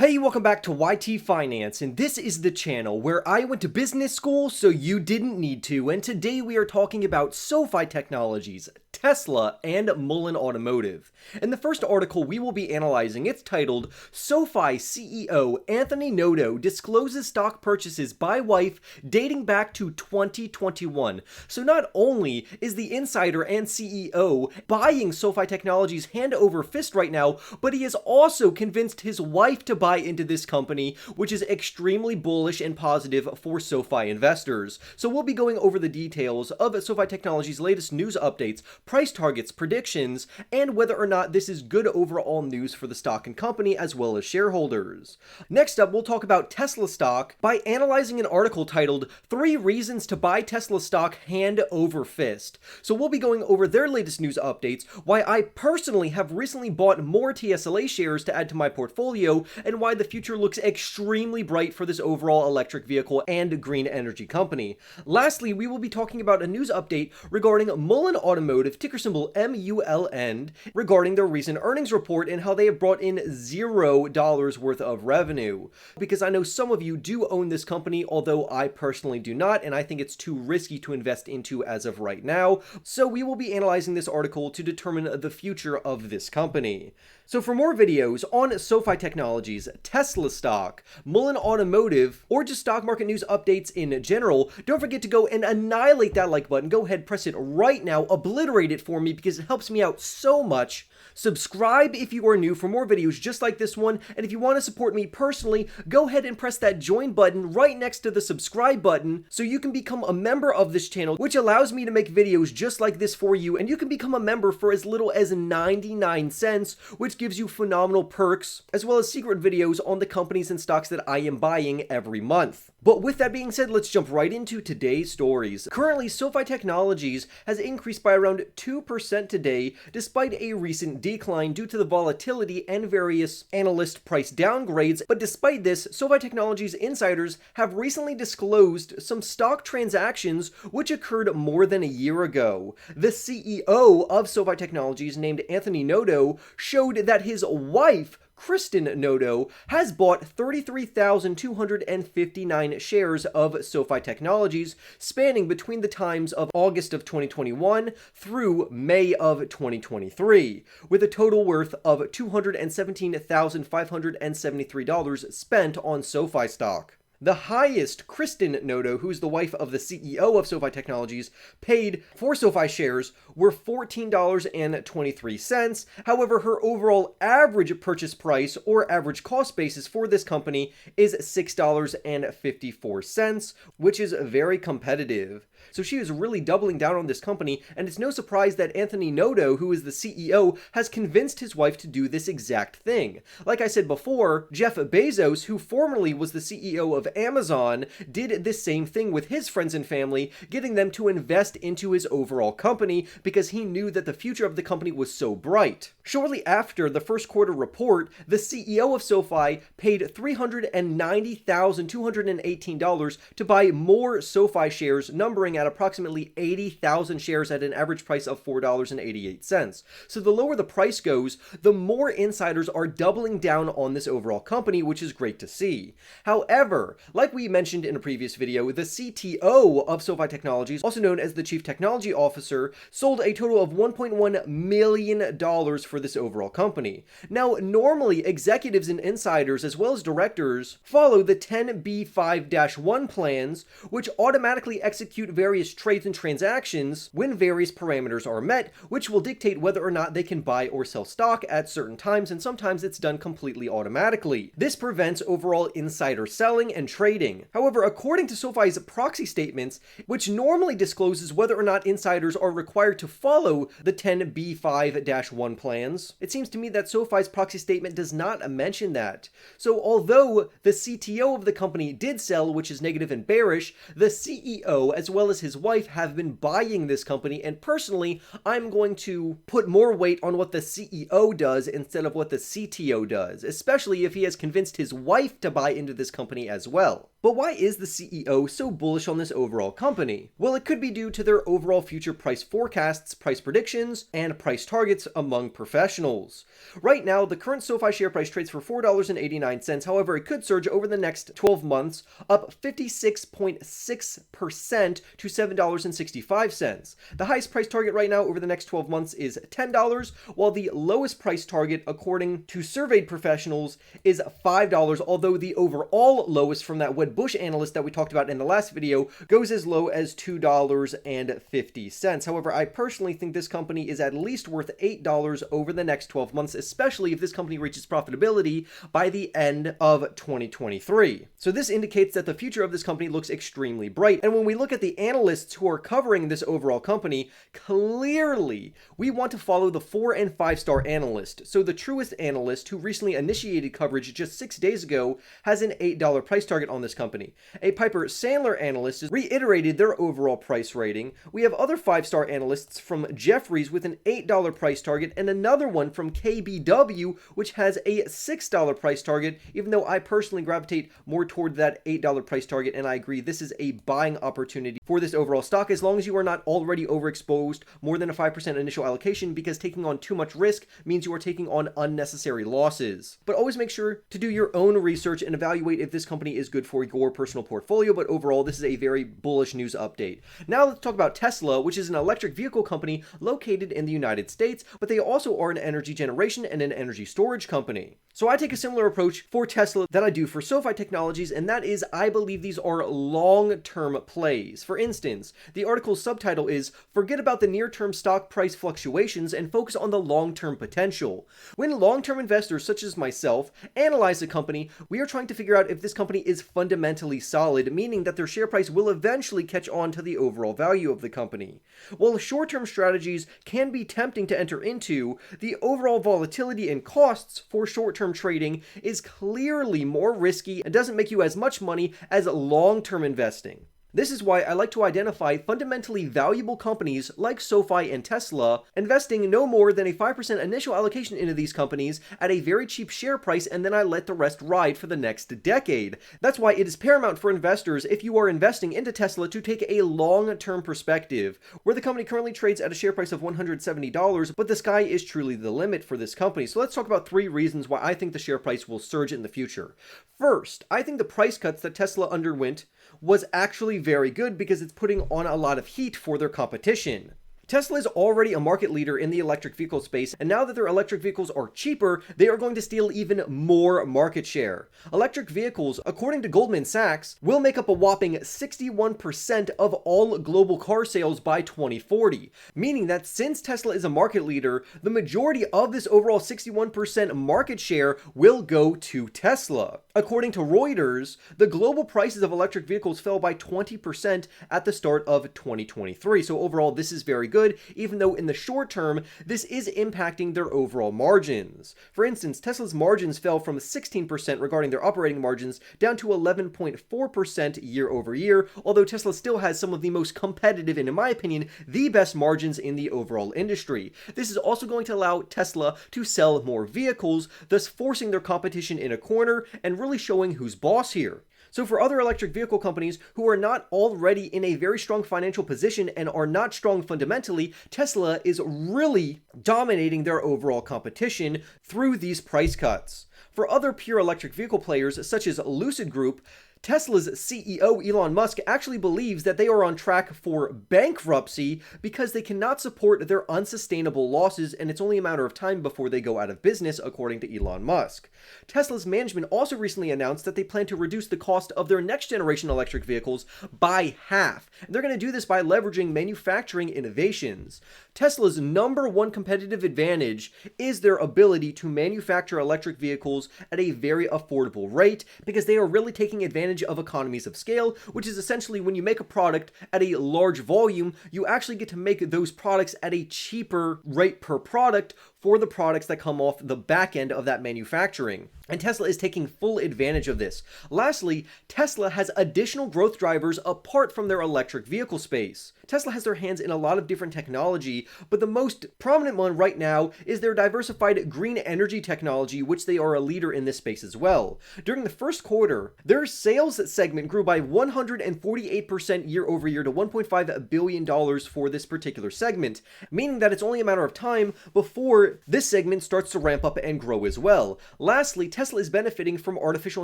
Hey, welcome back to YT Finance, and this is the channel where I went to business school so you didn't need to, and today we are talking about SoFi Technologies, Tesla, and Mullen Automotive. In the first article we will be analyzing, it's titled, SoFi CEO Anthony Noto discloses stock purchases by wife dating back to 2021. So not only is the insider and CEO buying SoFi Technologies hand over fist right now, but he has also convinced his wife to buy into this company, which is extremely bullish and positive for SoFi investors. So we'll be going over the details of SoFi Technologies' latest news updates, price targets, predictions, and whether or not this is good overall news for the stock and company as well as shareholders. Next up, we'll talk about Tesla stock by analyzing an article titled 3 Reasons to Buy Tesla Stock Hand Over Fist. So we'll be going over their latest news updates, why I personally have recently bought more TSLA shares to add to my portfolio, and why the future looks extremely bright for this overall electric vehicle and green energy company. Lastly, we will be talking about a news update regarding Mullen Automotive, ticker symbol MULN, regarding their recent earnings report and how they have brought in $0 worth of revenue. Because I know some of you do own this company, although I personally do not, and I think it's too risky to invest into as of right now. So we will be analyzing this article to determine the future of this company. So for more videos on SoFi Technologies, Tesla stock, Mullen Automotive, or just stock market news updates in general, don't forget to go and annihilate that like button. Go ahead, press it right now, obliterate it for me because it helps me out so much. Subscribe if you are new for more videos just like this one, and if you want to support me personally, go ahead and press that join button right next to the subscribe button so you can become a member of this channel, which allows me to make videos just like this for you, and you can become a member for as little as 99 cents, which gives you phenomenal perks, as well as secret videos on the companies and stocks that I am buying every month. But with that being said, let's jump right into today's stories. Currently, SoFi Technologies has increased by around 2% today, despite a recent decline due to the volatility and various analyst price downgrades. But despite this, SoFi Technologies insiders have recently disclosed some stock transactions which occurred more than a year ago. The CEO of SoFi Technologies, named Anthony Noto, showed that his wife, Kristin Noto, has bought 33,259 shares of SoFi Technologies, spanning between the times of August of 2021 through May of 2023, with a total worth of $217,573 spent on SoFi stock. The highest Kristin Noto, who's the wife of the CEO of SoFi Technologies, paid for SoFi shares were $14.23. However, her overall average purchase price or average cost basis for this company is $6.54, which is very competitive. So she is really doubling down on this company, and it's no surprise that Anthony Noto, who is the CEO, has convinced his wife to do this exact thing. Like I said before, Jeff Bezos, who formerly was the CEO of Amazon, did this same thing with his friends and family, getting them to invest into his overall company because he knew that the future of the company was so bright. Shortly after the first quarter report, the CEO of SoFi paid $390,218 to buy more SoFi shares, numbering at approximately 80,000 shares at an average price of $4.88. So the lower the price goes, the more insiders are doubling down on this overall company, which is great to see. However, like we mentioned in a previous video, the CTO of SoFi Technologies, also known as the Chief Technology Officer, sold a total of $1.1 million for this overall company. Now, normally executives and insiders, as well as directors, follow the 10b5-1 plans, which automatically execute various trades and transactions when various parameters are met, which will dictate whether or not they can buy or sell stock at certain times, and sometimes it's done completely automatically. This prevents overall insider selling and trading. However, according to SoFi's proxy statements, which normally discloses whether or not insiders are required to follow the 10b5-1 plans, it seems to me that SoFi's proxy statement does not mention that. So although the CTO of the company did sell, which is negative and bearish, the CEO, as well as as his wife have been buying this company, and personally, I'm going to put more weight on what the CEO does instead of what the CTO does, especially if he has convinced his wife to buy into this company as well. But why is the CEO so bullish on this overall company? Well, it could be due to their overall future price forecasts, price predictions, and price targets among professionals. Right now, the current SoFi share price trades for $4.89. However, it could surge over the next 12 months, up 56.6% to $7.65. The highest price target right now over the next 12 months is $10, while the lowest price target, according to surveyed professionals, is $5, although the overall lowest from that Wedbush analyst that we talked about in the last video goes as low as $2.50. However, I personally think this company is at least worth $8 over the next 12 months, especially if this company reaches profitability by the end of 2023. So this indicates that the future of this company looks extremely bright. And when we look at the analysts who are covering this overall company, clearly we want to follow the 4- and 5-star analyst. So the truest analyst, who recently initiated coverage just 6 days ago, has an $8 price target on this company. A Piper Sandler analyst has reiterated their overall price rating. We have other 5-star analysts from Jefferies with an $8 price target, and another one from KBW, which has a $6 price target, even though I personally gravitate more toward that $8 price target, and I agree this is a buying opportunity for this overall stock, as long as you are not already overexposed more than a 5% initial allocation, because taking on too much risk means you are taking on unnecessary losses. But always make sure to do your own research and evaluate if this company is good for your personal portfolio, but overall, this is a very bullish news update. Now let's talk about Tesla, which is an electric vehicle company located in the United States, but they also are an energy generation and an energy storage company. So I take a similar approach for Tesla that I do for SoFi Technologies, and that is I believe these are long-term plays. For instance, the article's subtitle is "Forget about the near-term stock price fluctuations and focus on the long-term potential." When long-term investors such as myself analyze a company, we are trying to figure out if this company is fundamentally solid, meaning that their share price will eventually catch on to the overall value of the company. While short-term strategies can be tempting to enter into, the overall volatility and costs for short-term trading is clearly more risky and doesn't make you as much money as long-term investing. This is why I like to identify fundamentally valuable companies like SoFi and Tesla, investing no more than a 5% initial allocation into these companies at a very cheap share price, and then I let the rest ride for the next decade. That's why it is paramount for investors, if you are investing into Tesla, to take a long-term perspective, where the company currently trades at a share price of $170, but the sky is truly the limit for this company. So let's talk about 3 reasons why I think the share price will surge in the future. First, I think the price cuts that Tesla underwent was actually very good because it's putting on a lot of heat for their competition. Tesla is already a market leader in the electric vehicle space, and now that their electric vehicles are cheaper, they are going to steal even more market share. Electric vehicles, according to Goldman Sachs, will make up a whopping 61% of all global car sales by 2040, meaning that since Tesla is a market leader, the majority of this overall 61% market share will go to Tesla. According to Reuters, the global prices of electric vehicles fell by 20% at the start of 2023, so overall this is very good, even though in the short term, this is impacting their overall margins. For instance, Tesla's margins fell from 16% regarding their operating margins down to 11.4% year over year, although Tesla still has some of the most competitive and, in my opinion, the best margins in the overall industry. This is also going to allow Tesla to sell more vehicles, thus forcing their competition in a corner and really showing who's boss here. So for other electric vehicle companies who are not already in a very strong financial position and are not strong fundamentally, Tesla is really dominating their overall competition through these price cuts. For other pure electric vehicle players such as Lucid Group, Tesla's CEO Elon Musk actually believes that they are on track for bankruptcy because they cannot support their unsustainable losses, and it's only a matter of time before they go out of business, according to Elon Musk. Tesla's management also recently announced that they plan to reduce the cost of their next generation electric vehicles by half. And they're going to do this by leveraging manufacturing innovations. Tesla's #1 competitive advantage is their ability to manufacture electric vehicles at a very affordable rate, because they are really taking advantage of economies of scale, which is essentially when you make a product at a large volume, you actually get to make those products at a cheaper rate per product for the products that come off the back end of that manufacturing. And Tesla is taking full advantage of this. Lastly, Tesla has additional growth drivers apart from their electric vehicle space. Tesla has their hands in a lot of different technology, but the most prominent one right now is their diversified green energy technology, which they are a leader in this space as well. During the first quarter, their sales segment grew by 148% year over year to $1.5 billion for this particular segment, meaning that it's only a matter of time before this segment starts to ramp up and grow as well. Lastly, Tesla is benefiting from artificial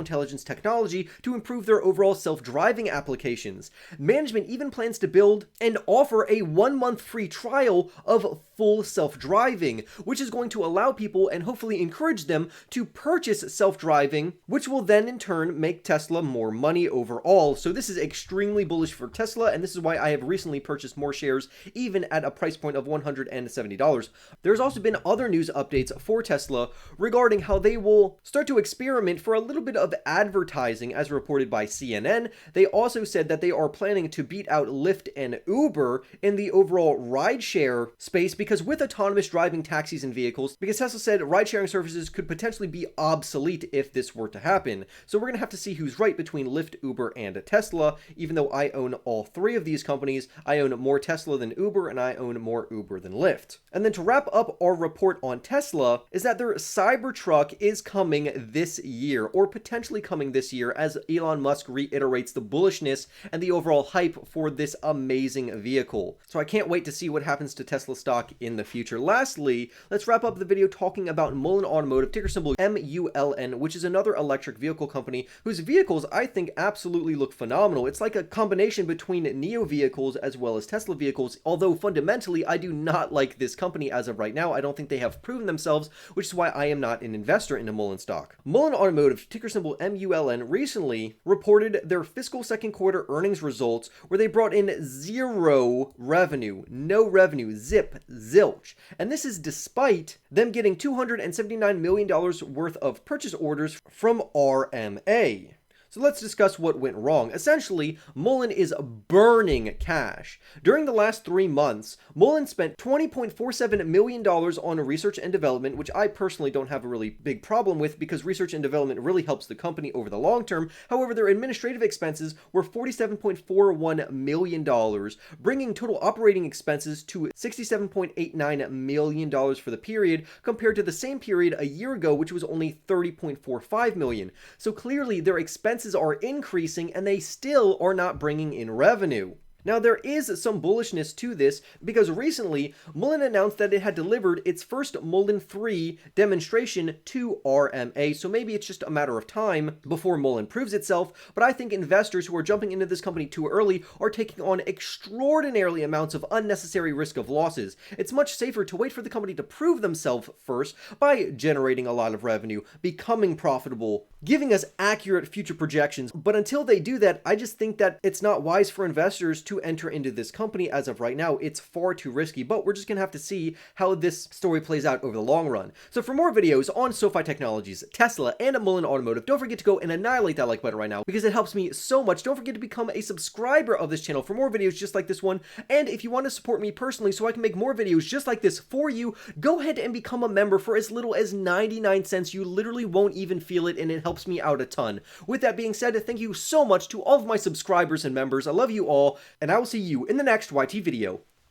intelligence technology to improve their overall self-driving applications. Management even plans to build and offer a 1-month free trial of full self-driving, which is going to allow people and hopefully encourage them to purchase self-driving, which will then in turn make Tesla more money overall. So this is extremely bullish for Tesla, and this is why I have recently purchased more shares even at a price point of $170. There's also been other news updates for Tesla regarding how they will start to experiment for a little bit of advertising, as reported by CNN. They also said that they are planning to beat out Lyft and Uber in the overall rideshare space, because with autonomous driving taxis and vehicles, because Tesla said ride-sharing services could potentially be obsolete if this were to happen. So we're going to have to see who's right between Lyft, Uber, and Tesla. Even though I own all three of these companies, I own more Tesla than Uber, and I own more Uber than Lyft. And then to wrap up our report on Tesla is that their Cybertruck is coming this year, or potentially coming this year, as Elon Musk reiterates the bullishness and the overall hype for this amazing vehicle. So I can't wait to see what happens to Tesla stock in the future. Lastly, let's wrap up the video talking about Mullen Automotive, ticker symbol MULN, which is another electric vehicle company whose vehicles I think absolutely look phenomenal. It's like a combination between NIO vehicles as well as Tesla vehicles, although fundamentally I do not like this company as of right now. I don't think they have proven themselves, which is why I am not an investor into Mullen stock. Mullen Automotive, ticker symbol MULN, recently reported their fiscal second quarter earnings results, where they brought in zero revenue, no revenue, zilch. And this is despite them getting $279 million worth of purchase orders from RMA. So let's discuss what went wrong. Essentially, Mullen is burning cash. During the last 3 months, Mullen spent $20.47 million on research and development, which I personally don't have a really big problem with because research and development really helps the company over the long term. However, their administrative expenses were $47.41 million, bringing total operating expenses to $67.89 million for the period, compared to the same period a year ago, which was only $30.45 million. So clearly, their expenses are increasing and they still are not bringing in revenue. Now, there is some bullishness to this because recently Mullen announced that it had delivered its first Mullen THREE demonstration to RMA, so maybe it's just a matter of time before Mullen proves itself, but I think investors who are jumping into this company too early are taking on extraordinarily amounts of unnecessary risk of losses. It's much safer to wait for the company to prove themselves first by generating a lot of revenue, becoming profitable, giving us accurate future projections, but until they do that, I just think that it's not wise for investors to enter into this company as of right now. It's far too risky, but we're just gonna have to see how this story plays out over the long run. So for more videos on SoFi Technologies, Tesla, and Mullen Automotive, don't forget to go and annihilate that like button right now because it helps me so much. Don't forget to become a subscriber of this channel for more videos just like this one. And if you want to support me personally so I can make more videos just like this for you, go ahead and become a member for as little as 99 cents. You literally won't even feel it, and it helps me out a ton. With that being said, thank you so much to all of my subscribers and members. I love you all, and I will see you in the next YT video.